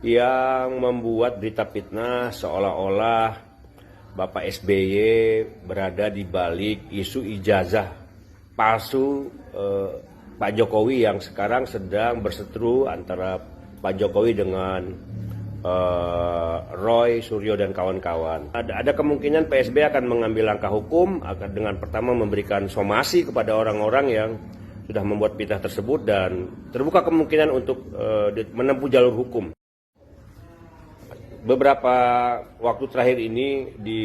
yang membuat berita fitnah seolah-olah Bapak SBY berada di balik isu ijazah palsu Pak Jokowi yang sekarang sedang berseteru antara Pak Jokowi dengan Roy, Suryo dan kawan-kawan. Ada kemungkinan PSB akan mengambil langkah hukum akan dengan pertama memberikan somasi kepada orang-orang yang sudah membuat fitnah tersebut dan terbuka kemungkinan untuk menempuh jalur hukum. Beberapa waktu terakhir ini di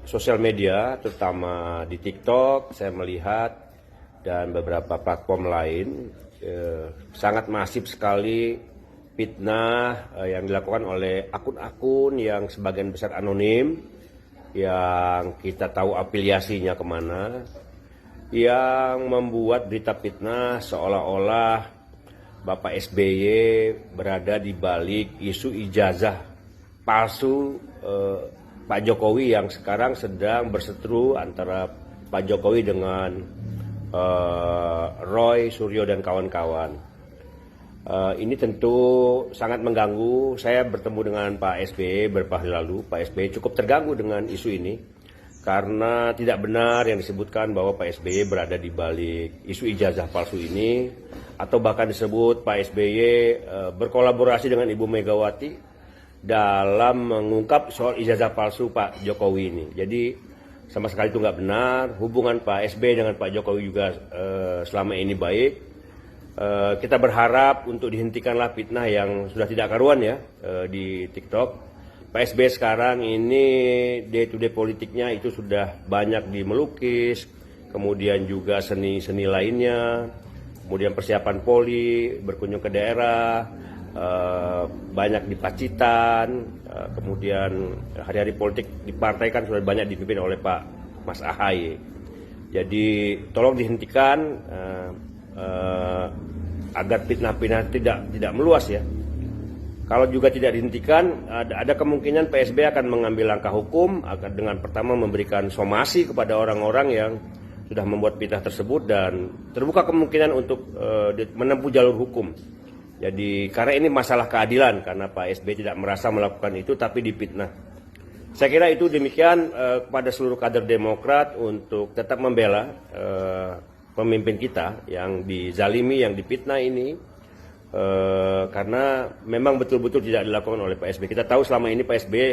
sosial media, terutama di TikTok, saya melihat dan beberapa platform lain sangat masif sekali fitnah yang dilakukan oleh akun-akun yang sebagian besar anonim, yang kita tahu afiliasinya kemana, yang membuat berita fitnah seolah-olah Bapak SBY berada di balik isu ijazah palsu Pak Jokowi yang sekarang sedang berseteru antara Pak Jokowi dengan Roy, Suryo dan kawan-kawan. Ini tentu sangat mengganggu. Saya bertemu dengan Pak SBY beberapa hari lalu. Pak SBY cukup terganggu dengan isu ini karena tidak benar yang disebutkan bahwa Pak SBY berada di balik isu ijazah palsu ini, atau bahkan disebut Pak SBY berkolaborasi dengan Ibu Megawati dalam mengungkap soal ijazah palsu Pak Jokowi ini. Jadi sama sekali itu nggak benar. Hubungan Pak SBY dengan Pak Jokowi juga selama ini baik. Kita berharap untuk dihentikanlah fitnah yang sudah tidak karuan ya di TikTok. Pak SBY sekarang ini day to day politiknya itu sudah banyak di melukis, kemudian juga seni-seni lainnya, kemudian persiapan poli, berkunjung ke daerah, banyak di Pacitan, kemudian hari-hari politik di partai kan sudah banyak dipimpin oleh Pak Mas Ahaye. Jadi tolong dihentikan agar fitnah-fitnah tidak meluas ya. Kalau juga tidak dihentikan, ada kemungkinan PSB akan mengambil langkah hukum akan dengan pertama memberikan somasi kepada orang-orang yang sudah membuat fitnah tersebut dan terbuka kemungkinan untuk menempuh jalur hukum. Jadi karena ini masalah keadilan, karena Pak SBY tidak merasa melakukan itu tapi difitnah. Saya kira itu demikian kepada seluruh kader Demokrat untuk tetap membela pemimpin kita yang dizalimi, yang difitnah ini, karena memang betul-betul tidak dilakukan oleh Pak SBY. Kita tahu selama ini Pak SBY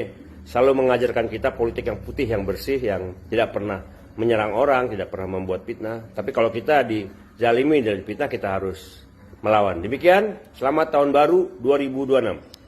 selalu mengajarkan kita politik yang putih, yang bersih, yang tidak pernah menyerang orang, tidak pernah membuat fitnah. Tapi kalau kita dizalimi dan difitnah, kita harus melawan. Demikian, selamat tahun baru 2026.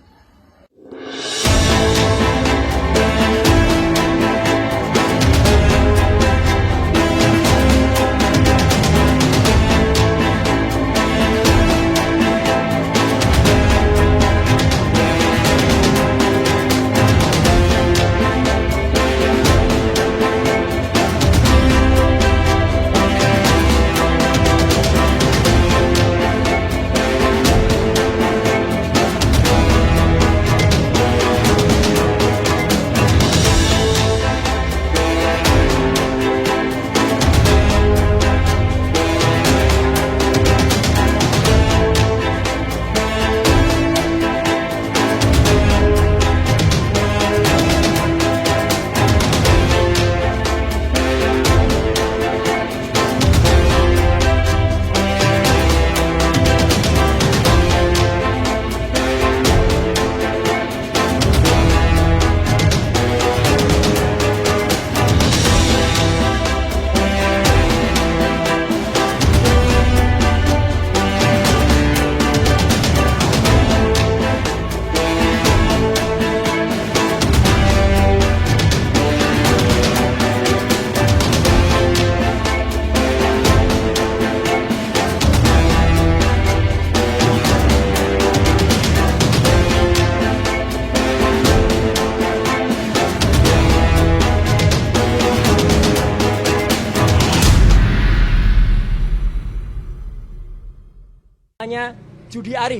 Judi Ari,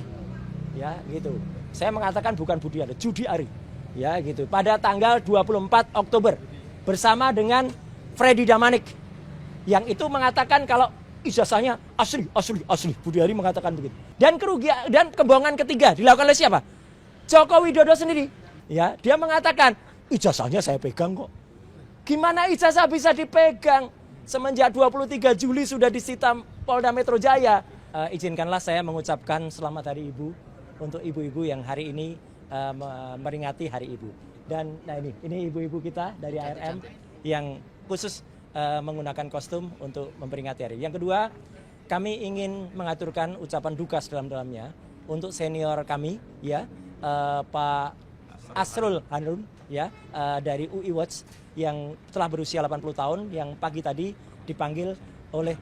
ya gitu. Saya mengatakan bukan Budi Ari, Judi Ari, ya gitu. Pada tanggal 24 Oktober bersama dengan Freddy Damanik, yang itu mengatakan kalau ijazahnya asli. Budi Ari mengatakan begitu. Dan kerugian dan kebohongan ketiga dilakukan oleh siapa? Joko Widodo sendiri, ya, dia mengatakan ijazahnya saya pegang kok. Gimana ijazah bisa dipegang? Semenjak 23 Juli sudah disita Polda Metro Jaya. Izinkanlah saya mengucapkan selamat Hari Ibu untuk ibu-ibu yang hari ini memperingati Hari Ibu. Dan nah ini ibu-ibu kita dari ARM yang khusus menggunakan kostum untuk memperingati hari. Yang kedua, kami ingin mengaturkan ucapan duka sedalam-dalamnya untuk senior kami, ya, Pak Asrul Hanun, ya, dari UI Watch yang telah berusia 80 tahun, yang pagi tadi dipanggil oleh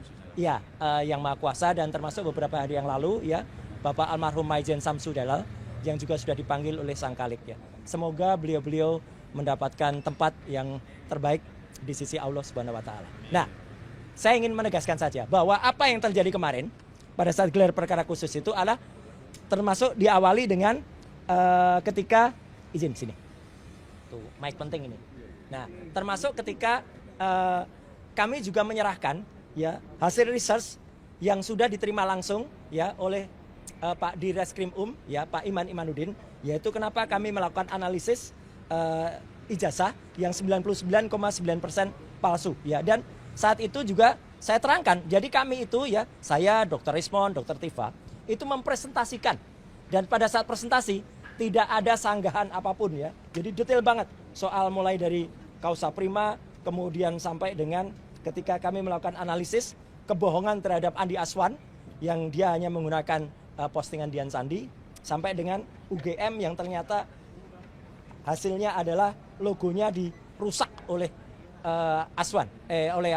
Yang Maha Kuasa, dan termasuk beberapa hari yang lalu, ya, Bapak almarhum Maijen Samsudalal yang juga sudah dipanggil oleh Sang Khalik, ya. Semoga beliau-beliau mendapatkan tempat yang terbaik di sisi Allah Subhanahu wa taala. Nah, saya ingin menegaskan saja bahwa apa yang terjadi kemarin pada saat gelar perkara khusus itu adalah termasuk diawali dengan ketika izin sini. Tuh, mic penting ini. Nah, termasuk ketika kami juga menyerahkan, ya, hasil research yang sudah diterima langsung, ya, oleh Pak Direskrim ya, Pak Iman Imanuddin, yaitu kenapa kami melakukan analisis ijazah yang 99,9% palsu, ya. Dan saat itu juga saya terangkan, jadi kami itu, ya, saya, Dr. Rismon, Dr. Tifa, itu mempresentasikan, dan pada saat presentasi tidak ada sanggahan apapun, ya. Jadi detail banget soal mulai dari kausa prima, kemudian sampai dengan ketika kami melakukan analisis kebohongan terhadap Andi Aswan yang dia hanya menggunakan postingan Dian Sandi, sampai dengan UGM yang ternyata hasilnya adalah logonya dirusak oleh Aswan, oleh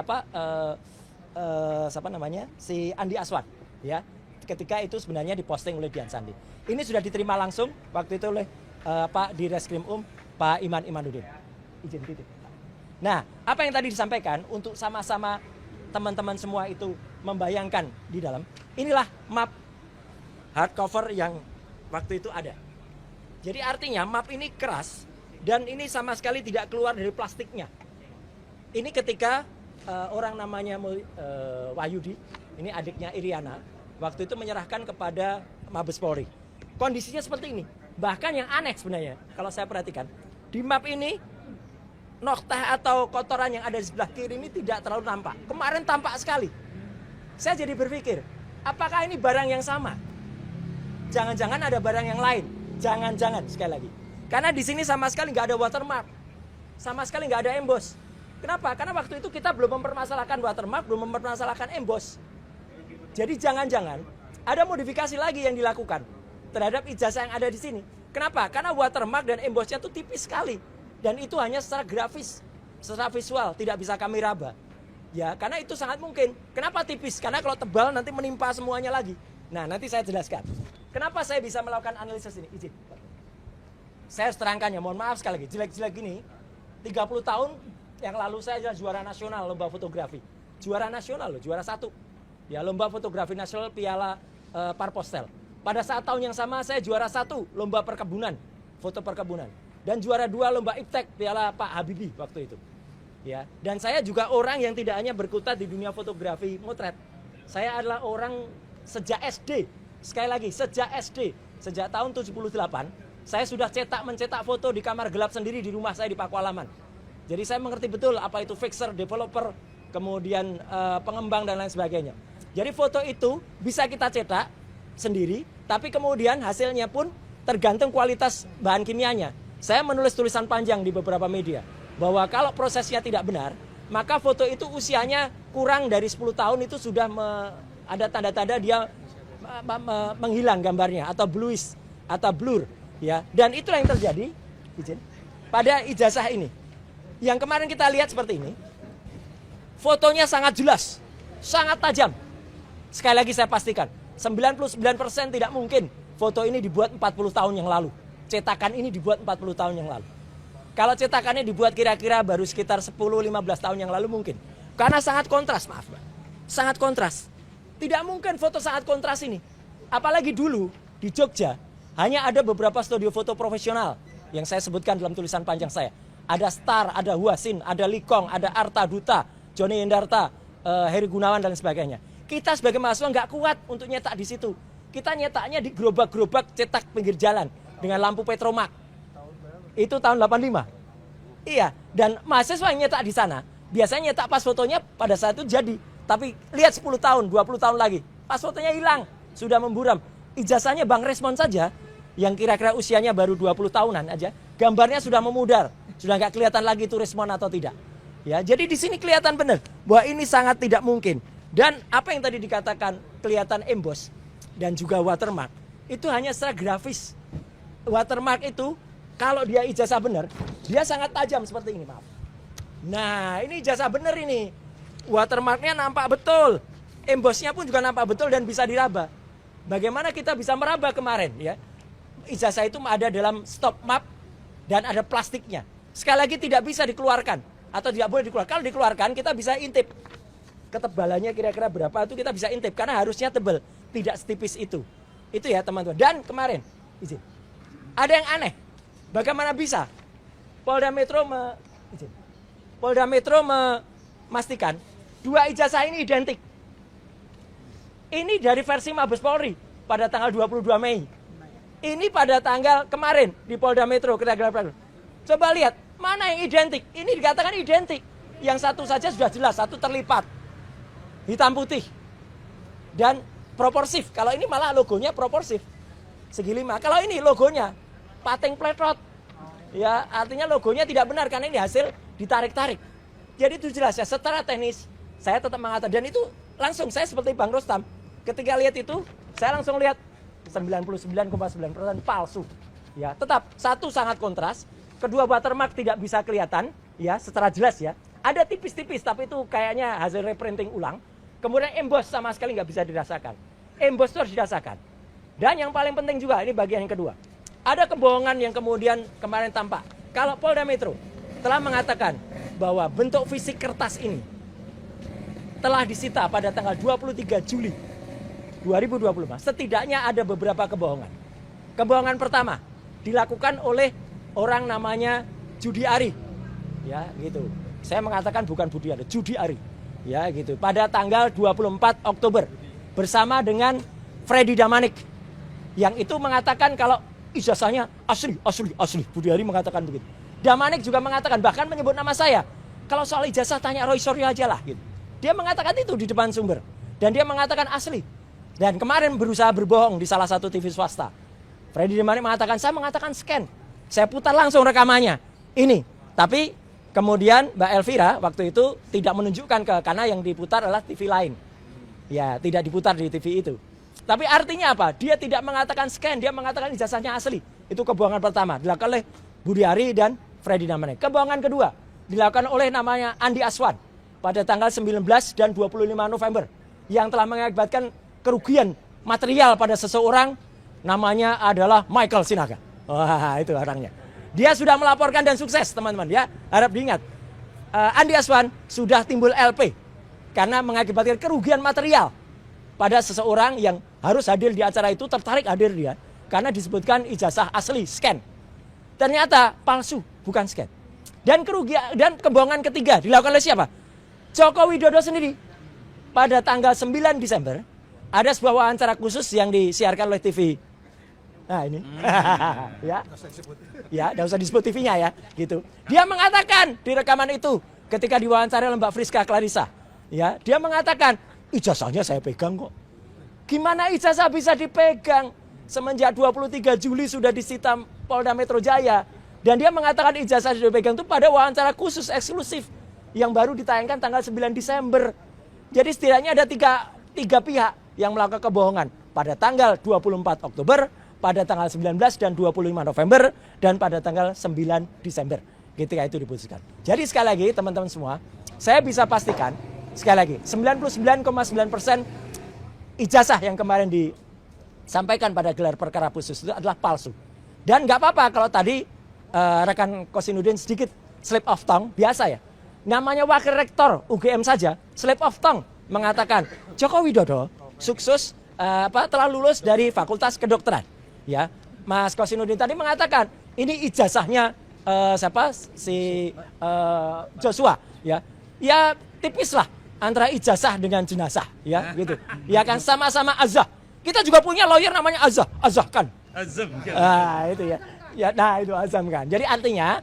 siapa namanya, si Andi Aswan, ya, ketika itu sebenarnya diposting oleh Dian Sandi. Ini sudah diterima langsung waktu itu oleh Pak Direskrim Pak Iman Imanuddin. Izin titip. Nah, apa yang tadi disampaikan untuk sama-sama teman-teman semua itu membayangkan di dalam, inilah map hardcover yang waktu itu ada. Jadi artinya map ini keras dan ini sama sekali tidak keluar dari plastiknya. Ini ketika orang namanya Wahyudi, ini adiknya Iriana, waktu itu menyerahkan kepada Mabes Polri. Kondisinya seperti ini. Bahkan yang aneh sebenarnya, kalau saya perhatikan, di map ini noktah atau kotoran yang ada di sebelah kiri ini tidak terlalu nampak. Kemarin tampak sekali. Saya jadi berpikir, apakah ini barang yang sama? Jangan-jangan ada barang yang lain. Jangan-jangan, sekali lagi. Karena di sini sama sekali nggak ada watermark. Sama sekali nggak ada emboss. Kenapa? Karena waktu itu kita belum mempermasalahkan watermark, belum mempermasalahkan emboss. Jadi jangan-jangan ada modifikasi lagi yang dilakukan terhadap ijazah yang ada di sini. Kenapa? Karena watermark dan embossnya itu tipis sekali. Dan itu hanya secara grafis, secara visual, tidak bisa kami raba. Ya, karena itu sangat mungkin. Kenapa tipis? Karena kalau tebal nanti menimpa semuanya lagi. Nah, nanti saya jelaskan. Kenapa saya bisa melakukan analisis ini? Izin. Saya harus terangkan, ya, mohon maaf sekali lagi. Jelek-jelek gini, 30 tahun yang lalu saya adalah juara nasional lomba fotografi. Juara nasional loh, juara 1. Ya, lomba fotografi nasional Piala Parpostel. Pada saat tahun yang sama saya juara 1 lomba perkebunan, foto perkebunan. Dan juara 2 lomba iptek Piala Pak Habibie waktu itu. Ya, dan saya juga orang yang tidak hanya berkutat di dunia fotografi motret. Saya adalah orang sejak SD. Sekali lagi, sejak SD, sejak tahun 78, saya sudah mencetak foto di kamar gelap sendiri di rumah saya di Pakualaman. Jadi saya mengerti betul apa itu fixer, developer, kemudian pengembang dan lain sebagainya. Jadi foto itu bisa kita cetak sendiri, tapi kemudian hasilnya pun tergantung kualitas bahan kimianya. Saya menulis tulisan panjang di beberapa media bahwa kalau prosesnya tidak benar, maka foto itu usianya kurang dari 10 tahun itu sudah ada tanda-tanda dia menghilang gambarnya atau bluish atau blur, ya. Dan itulah yang terjadi izin pada ijazah ini. Yang kemarin kita lihat seperti ini. Fotonya sangat jelas, sangat tajam. Sekali lagi saya pastikan, 99% tidak mungkin foto ini dibuat 40 tahun yang lalu. Cetakan ini dibuat 40 tahun yang lalu. Kalau cetakannya dibuat kira-kira baru sekitar 10-15 tahun yang lalu mungkin. Karena sangat kontras, maaf Pak. Sangat kontras. Tidak mungkin foto sangat kontras ini. Apalagi dulu di Jogja hanya ada beberapa studio foto profesional yang saya sebutkan dalam tulisan panjang saya. Ada Star, ada Huasin, ada Likong, ada Arta Duta, Joni Hendarta, Heri Gunawan dan sebagainya. Kita sebagai mahasiswa nggak kuat untuk nyetak di situ. Kita nyetaknya di gerobak-gerobak cetak pinggir jalan. dengan lampu Petromak. Itu tahun 85. Iya, dan mahasiswa yang nyetak di sana, biasanya nyetak pas fotonya pada saat itu jadi. Tapi lihat 10 tahun, 20 tahun lagi, pas fotonya hilang, sudah memburam. Ijazahnya Bang Resmon saja, yang kira-kira usianya baru 20 tahunan aja, gambarnya sudah memudar. Sudah nggak kelihatan lagi itu Resmon atau tidak. Ya, jadi di sini kelihatan benar bahwa ini sangat tidak mungkin. Dan apa yang tadi dikatakan kelihatan emboss dan juga watermark, itu hanya secara grafis. Watermark itu kalau dia ijazah benar, dia sangat tajam seperti ini, maaf. Nah, ini ijazah benar ini. Watermarknya nampak betul. Embossnya pun juga nampak betul dan bisa diraba. Bagaimana kita bisa meraba kemarin ya? Ijazah itu ada dalam stop map dan ada plastiknya. Sekali lagi tidak bisa dikeluarkan atau tidak boleh dikeluarkan. Kalau dikeluarkan kita bisa intip. Ketebalannya kira-kira berapa itu kita bisa intip karena harusnya tebal, tidak setipis itu. Itu ya teman-teman. Dan kemarin, izin. Ada yang aneh. Bagaimana bisa? Polda Metro memastikan dua ijazah ini identik. Ini dari versi Mabes Polri pada tanggal 22 Mei. Ini pada tanggal kemarin di Polda Metro. Coba lihat, mana yang identik? Ini dikatakan identik. Yang satu saja sudah jelas, satu terlipat. Hitam putih. Dan proporsif. Kalau ini malah logonya proporsif. Segi 5. Kalau ini logonya pating pletrot. Ya, artinya logonya tidak benar karena ini hasil ditarik-tarik. Jadi itu jelas ya, secara teknis saya tetap mengatakan, dan itu langsung saya seperti Bang Rostam. Ketika lihat itu, saya langsung lihat 99,9% palsu. Ya, tetap satu sangat kontras, kedua watermark tidak bisa kelihatan ya secara jelas ya. Ada tipis-tipis tapi itu kayaknya hasil reprinting ulang. Kemudian emboss sama sekali nggak bisa dirasakan. Emboss itu harus dirasakan. Dan yang paling penting juga, ini bagian yang kedua. Ada kebohongan yang kemudian kemarin tampak. Kalau Polda Metro telah mengatakan bahwa bentuk fisik kertas ini telah disita pada tanggal 23 Juli 2025. Setidaknya ada beberapa kebohongan. Kebohongan pertama dilakukan oleh orang namanya Judi Ari. Ya, gitu. Saya mengatakan bukan Budi Ari, Judi Ari. Ya, gitu. Pada tanggal 24 Oktober bersama dengan Freddy Damanik. Yang itu mengatakan kalau ijazahnya asli. Budi Ari mengatakan begitu. Damanik juga mengatakan, bahkan menyebut nama saya. Kalau soal ijazah tanya Roy Suryo aja lah. Gitu. Dia mengatakan itu di depan sumber. Dan dia mengatakan asli. Dan kemarin berusaha berbohong di salah satu TV swasta. Freddy Damanik mengatakan, saya mengatakan scan. Saya putar langsung rekamannya. Ini. Tapi kemudian Mbak Elvira waktu itu tidak menunjukkan karena yang diputar adalah TV lain. Ya, tidak diputar di TV itu. Tapi artinya apa? Dia tidak mengatakan scan, dia mengatakan ijazahnya asli. Itu kebohongan pertama, dilakukan oleh Budi Ari dan Freddy Damanik. Kebohongan kedua, dilakukan oleh namanya Andi Aswan pada tanggal 19 dan 25 November. Yang telah mengakibatkan kerugian material pada seseorang, namanya adalah Michael Sinaga. Wah, itu orangnya. Dia sudah melaporkan dan sukses, teman-teman. Ya, harap diingat. Andi Aswan sudah timbul LP karena mengakibatkan kerugian material pada seseorang yang harus hadir di acara itu, tertarik hadir dia karena disebutkan ijazah asli scan. Ternyata palsu, bukan scan. Dan kerugian dan kebohongan ketiga dilakukan oleh siapa? Joko Widodo sendiri. Pada tanggal 9 Desember ada sebuah wawancara khusus yang disiarkan oleh TV. Nah, ini. Ya, enggak usah disebut TV-nya ya, gitu. Dia mengatakan di rekaman itu ketika diwawancara oleh Mbak Friska Clarissa, ya, dia mengatakan ijazahnya saya pegang kok. Gimana ijazah bisa dipegang? Semenjak 23 Juli sudah disita Polda Metro Jaya. Dan dia mengatakan ijazah sudah dipegang itu pada wawancara khusus eksklusif yang baru ditayangkan tanggal 9 Desember. Jadi setidaknya ada tiga pihak yang melakukan kebohongan pada tanggal 24 Oktober, pada tanggal 19 dan 25 November, dan pada tanggal 9 Desember. Ketika itu diputuskan. Jadi sekali lagi teman-teman semua, saya bisa pastikan sekali lagi, 99,9% ijazah yang kemarin disampaikan pada gelar perkara khusus itu adalah palsu. Dan nggak apa-apa kalau tadi rekan Kosinudin sedikit slip of tongue, biasa ya. Namanya wakil rektor UGM saja, slip of tongue mengatakan Joko Widodo sukses telah lulus dari Fakultas Kedokteran. Ya, Mas Kosinudin tadi mengatakan ini ijazahnya Joshua. Ya tipis lah antara ijazah dengan jenazah, ya gitu. Ya kan sama-sama azah. Kita juga punya lawyer namanya Azah Kan. Azam kan? Itu ya. Ya, nah itu azam kan. Jadi artinya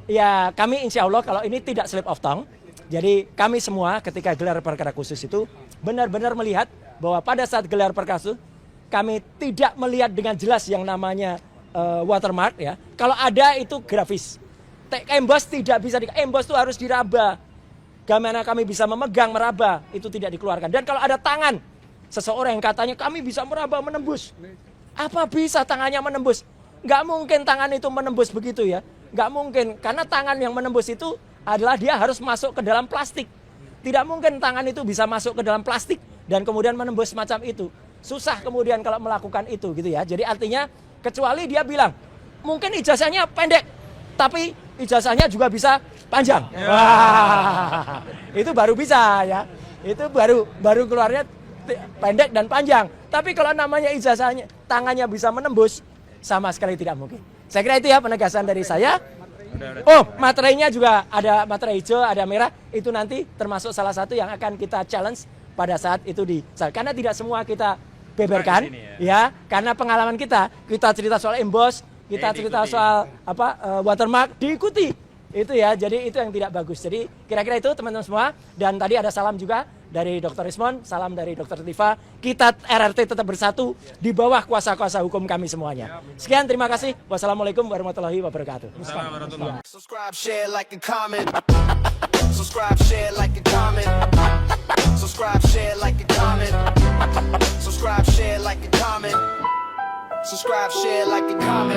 ya kami insya Allah kalau ini tidak slip of tongue. Jadi kami semua ketika gelar perkara khusus itu benar-benar melihat bahwa pada saat gelar perkara khusus kami tidak melihat dengan jelas yang namanya watermark ya. Kalau ada itu grafis. Emboss tidak bisa emboss itu harus diraba. Bagaimana kami bisa memegang, meraba, itu tidak dikeluarkan. Dan kalau ada tangan seseorang yang katanya kami bisa meraba, menembus. Apa bisa tangannya menembus? Nggak mungkin tangan itu menembus begitu ya. Nggak mungkin, karena tangan yang menembus itu adalah dia harus masuk ke dalam plastik. Tidak mungkin tangan itu bisa masuk ke dalam plastik dan kemudian menembus semacam itu. Susah kemudian kalau melakukan itu gitu ya. Jadi artinya kecuali dia bilang, mungkin ijazahnya pendek, tapi ijazahnya juga bisa panjang. Wah, itu baru bisa ya. Itu baru keluarnya pendek dan panjang. Tapi kalau namanya ijazahnya tangannya bisa menembus, sama sekali tidak mungkin. Saya kira itu ya penegasan dari saya. Oh, materainya juga ada materai hijau, ada merah. Itu nanti termasuk salah satu yang akan kita challenge pada saat itu karena tidak semua kita beberkan ya. Karena pengalaman kita cerita soal emboss, kita cerita soal watermark diikuti. Itu ya, jadi itu yang tidak bagus. Jadi kira-kira itu teman-teman semua. Dan tadi ada salam juga dari Dr. Ismon, salam dari Dr. Tifa. Kita RRT tetap bersatu di bawah kuasa-kuasa hukum kami semuanya. Sekian, terima kasih. Wassalamualaikum warahmatullahi wabarakatuh. Subscribe, share, like, and comment. Subscribe, share, like, and comment. Subscribe, share, like, and comment. Subscribe, share, like, and comment. Subscribe, share, like, and comment.